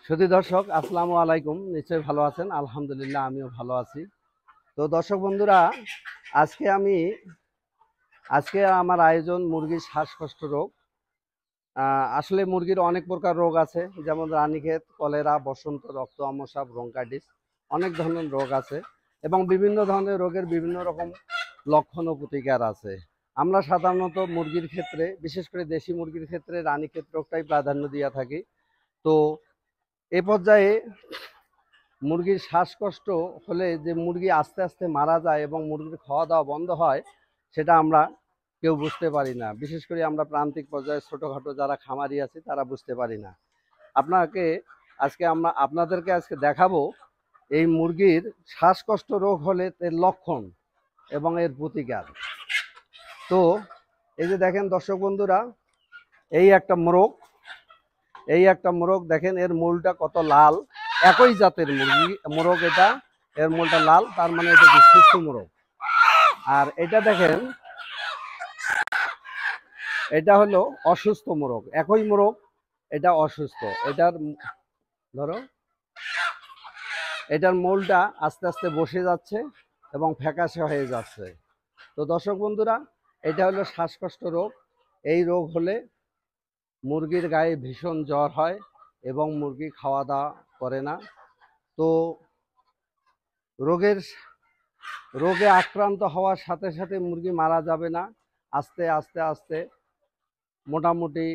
সুধী দর্শক, আসসালামু আলাইকুম। নিশ্চয়ই ভালো আছেন। আলহামদুলিল্লাহ, আমিও ভালো আছি। তো দর্শক বন্ধুরা, আজকে আমি আজকে আমার আয়োজন মুরগির শ্বাসকষ্ট রোগ। আসলে মুরগির অনেক প্রকার রোগ আছে, যেমন রানীক্ষেত, কলেরা, বসন্ত, রক্ত আমসা, ব্রঙ্কাইটিস, অনেক ধরনের রোগ আছে এবং বিভিন্ন ধরনের রোগের বিভিন্ন রকম লক্ষণ ও প্রতিকার আছে। আমরা সাধারণত মুরগির ক্ষেত্রে, বিশেষ করে দেশি মুরগির ক্ষেত্রে রানীক্ষেত রোগটাই প্রাধান্য দিয়ে থাকি। তো এ পর্যায়ে মুরগির শ্বাসকষ্ট হলে যে মুরগি আস্তে আস্তে মারা যায় এবং মুরগির খাওয়া দাওয়া বন্ধ হয়, সেটা আমরা কেউ বুঝতে পারি না। বিশেষ করে আমরা প্রান্তিক পর্যায়ে ছোটোখাটো যারা খামারি আছি তারা বুঝতে পারি না। আপনাদেরকে আজকে দেখাবো এই মুরগির শ্বাসকষ্ট রোগ হলে এর লক্ষণ এবং এর প্রতিকার। তো এই যে দেখেন দর্শক বন্ধুরা, এই একটা মোরগ দেখেন, এর মূলটা কত লাল। একই জাতের মোরগ এটা, এর মূলটা লাল, তার মানে এটা কি সুস্থ মোরগ। আর এটা দেখেন, এটা হলো অসুস্থ মোরগ। একই মোরগ, এটা অসুস্থ। এটার মূলটা আস্তে আস্তে বসে যাচ্ছে এবং ফ্যাকাশে হয়ে যাচ্ছে। তো দর্শক বন্ধুরা, এটা হলো শ্বাসকষ্ট রোগ। এই রোগ হলে মুরগির গায়ে ভীষণ জ্বর হয় এবং মুরগি খাওয়া দাওয়া করে না। তো রোগে আক্রান্ত হওয়ার সাথে সাথে মুরগি মারা যাবে না। আস্তে আস্তে আস্তে মোটামুটি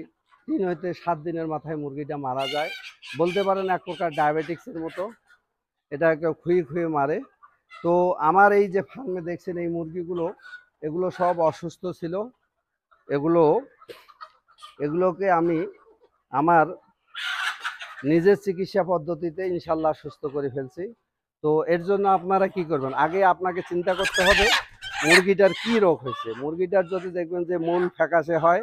3 হইতে 7 দিনের মাথায় মুরগিটা মারা যায়। বলতে পারেন এক প্রকার ডায়াবেটিক্সের মতো, এটা কেউ খুঁয়ে খুঁয়ে মারে। তো আমার এই যে ফার্মে দেখছেন এই মুরগিগুলো, এগুলো সব অসুস্থ ছিল। এগুলোকে আমি আমার নিজের চিকিৎসা পদ্ধতিতে ইনশাল্লাহ সুস্থ করে ফেলছি। তো এর জন্য আপনারা কি করবেন, আগে আপনাকে চিন্তা করতে হবে মুরগিটার কি রোগ হয়েছে। মুরগিটার যদি দেখবেন যে মূল ফ্যাকাশে হয়,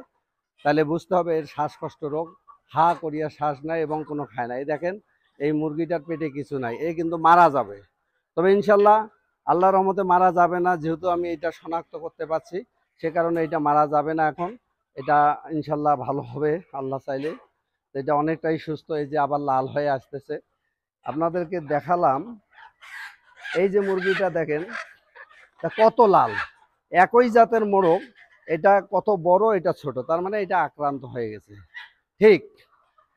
তাহলে বুঝতে হবে এর শ্বাসকষ্ট রোগ। হা করিয়া শ্বাস নেয় এবং কোনো খায় না। এই দেখেন, এই মুরগিটার পেটে কিছু নাই, এ কিন্তু মারা যাবে। তবে ইনশাল্লাহ আল্লাহর রহমতে মারা যাবে না, যেহেতু আমি এটা শনাক্ত করতে পারছি, সে কারণে এটা মারা যাবে না। এখন এটা ইনশাল্লাহ ভালো হবে আল্লাহ চাইলে। এটা অনেকটাই সুস্থ। এই যে আবার লাল হয়ে আসতেছে, আপনাদেরকে দেখালাম। এই যে মুরগিটা দেখেন, তা কত লাল। একই জাতের মোরগ, এটা কত বড়, এটা ছোট, তার মানে এটা আক্রান্ত হয়ে গেছে। ঠিক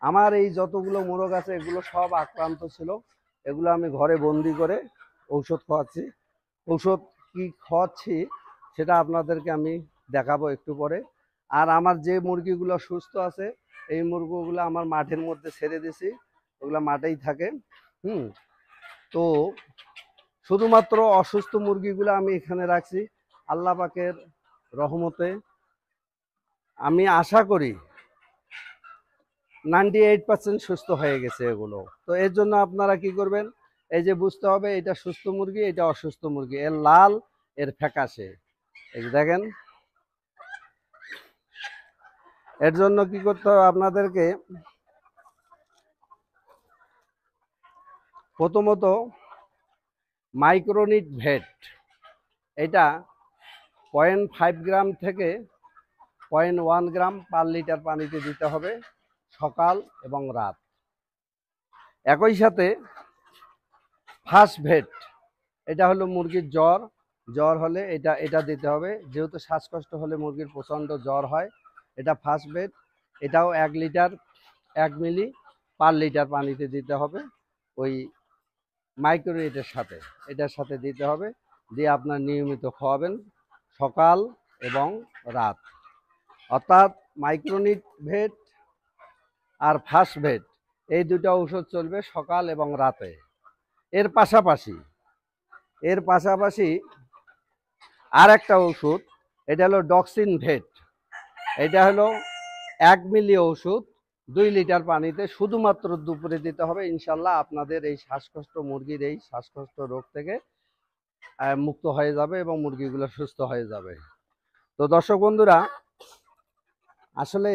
আমার এই যতগুলো মোরগ আছে এগুলো সব আক্রান্ত ছিল। এগুলো আমি ঘরে বন্দি করে ঔষধ খাওয়াচ্ছি। ঔষধ কি খাওয়াচ্ছি সেটা আপনাদেরকে আমি দেখাবো একটু পরে। আর আমার যে মুরগিগুলো সুস্থ আছে, এই মুরগিগুলো আমার মাঠের মধ্যে ছেড়ে দিছি, ওগুলো মাঠেই থাকে। তো শুধুমাত্র অসুস্থ মুরগিগুলো আমি এখানে রাখছি। আল্লাহ পাকের রহমতে আমি আশা করি 98% সুস্থ হয়ে গেছে এগুলো। তো এর জন্য আপনারা কি করবেন, এই যে বুঝতে হবে এটা সুস্থ মুরগি, এটা অসুস্থ মুরগি। এর লাল, এর ফ্যাকাশে, এই যে দেখেন। এর জন্য কি করতে হবে আপনাদেরকে, প্রথমত মাইক্রোনিট ভেট, এটা 0.5 গ্রাম থেকে 0.1 গ্রাম পার লিটার পানিতে দিতে হবে সকাল এবং রাত। একই সাথে ফার্স্ট ভেট, এটা হলো মুরগির জ্বর হলে এটা দিতে হবে। যেহেতু শ্বাসকষ্ট হলে মুরগির প্রচণ্ড জ্বর হয়, এটা ফার্স্ট ভেট। এটাও 1 মিলি পার লিটার পানিতে দিতে হবে, ওই মাইক্রোনিটের সাথে, এটার সাথে দিতে হবে। দিয়ে আপনার নিয়মিত খাওয়াবেন সকাল এবং রাত। অর্থাৎ মাইক্রোনিট ভেট আর ফার্স্ট ভেট, এই দুটো ঔষধ চলবে সকাল এবং রাতে। এর পাশাপাশি আর একটা ওষুধ, এটা হলো ডক্সিন ভেট। এটা হলো 1 মিলি ওষুধ 2 লিটার পানিতে শুধুমাত্র দুপুরে দিতে হবে। ইনশাল্লাহ আপনাদের এই মুরগির এই শ্বাসকষ্ট রোগ থেকে মুক্ত হয়ে যাবে এবং মুরগিগুলো সুস্থ হয়ে যাবে। তো দর্শক বন্ধুরা, আসলে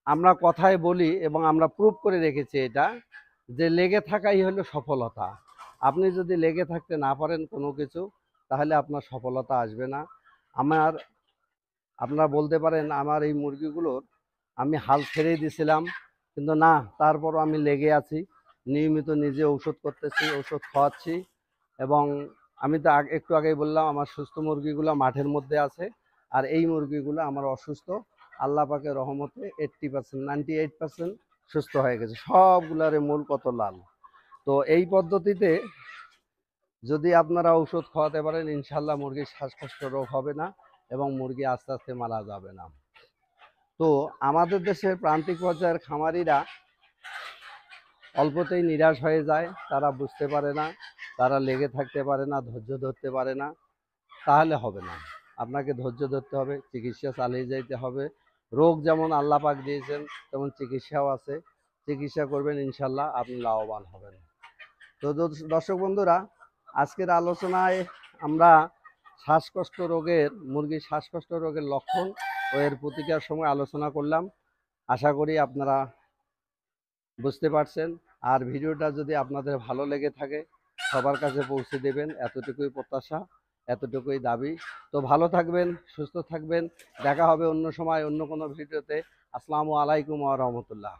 আমরা কথায় বলি এবং আমরা প্রুভ করে রেখেছি এটা, যে লেগে থাকাই হলো সফলতা। আপনি যদি লেগে থাকতে না পারেন কোনো কিছু, তাহলে আপনার সফলতা আসবে না। আপনারা বলতে পারেন আমার এই মুরগিগুলোর আমি হাল ছেড়ে দিয়েছিলাম, কিন্তু না, তারপরও আমি লেগে আছি, নিয়মিত নিজে ঔষধ করতেছি, ঔষধ খাওয়াচ্ছি। এবং আমি তো একটু আগেই বললাম আমার সুস্থ মুরগিগুলো মাঠের মধ্যে আছে, আর এই মুরগিগুলো আমার অসুস্থ। আল্লাহ পাকের রহমতে 80%, 98% সুস্থ হয়ে গেছে, সবগুলারে মূল কত লাল। তো এই পদ্ধতিতে যদি আপনারা ঔষধ খাওয়াতে পারেন, ইনশাল্লাহ মুরগির শ্বাসকষ্ট রোগ হবে না এবং মুরগি আস্তে আস্তে মারা যাবে না। তো আমাদের দেশের প্রান্তিক পর্যায়ের খামারিরা অল্পতেই নিরাশ হয়ে যায়, তারা বুঝতে পারে না, তারা লেগে থাকতে পারে না, ধৈর্য ধরতে পারে না। তাহলে হবে না, আপনাকে ধৈর্য ধরতে হবে, চিকিৎসা চালিয়ে যেতে হবে। রোগ যেমন আল্লাহ পাক দিয়েছেন তেমন চিকিৎসাও আছে, চিকিৎসা করবেন, ইনশাল্লাহ আপনি লাভবান হবেন। তো দর্শক বন্ধুরা, আজকের আলোচনায় আমরা মুরগির শ্বাসকষ্ট রোগের লক্ষণ ও এর প্রতিকার সময় আলোচনা করলাম। আশা করি আপনারা বুঝতে পারছেন। আর ভিডিওটা যদি আপনাদের ভালো লেগে থাকে সবার কাছে পৌঁছে দেবেন, এতটুকুই প্রত্যাশা, এতটুকুই দাবি। তো ভালো থাকবেন, সুস্থ থাকবেন, দেখা হবে অন্য সময় অন্য কোনো ভিডিওতে। আসসালামু আলাইকুম ওয়া রাহমাতুল্লাহ।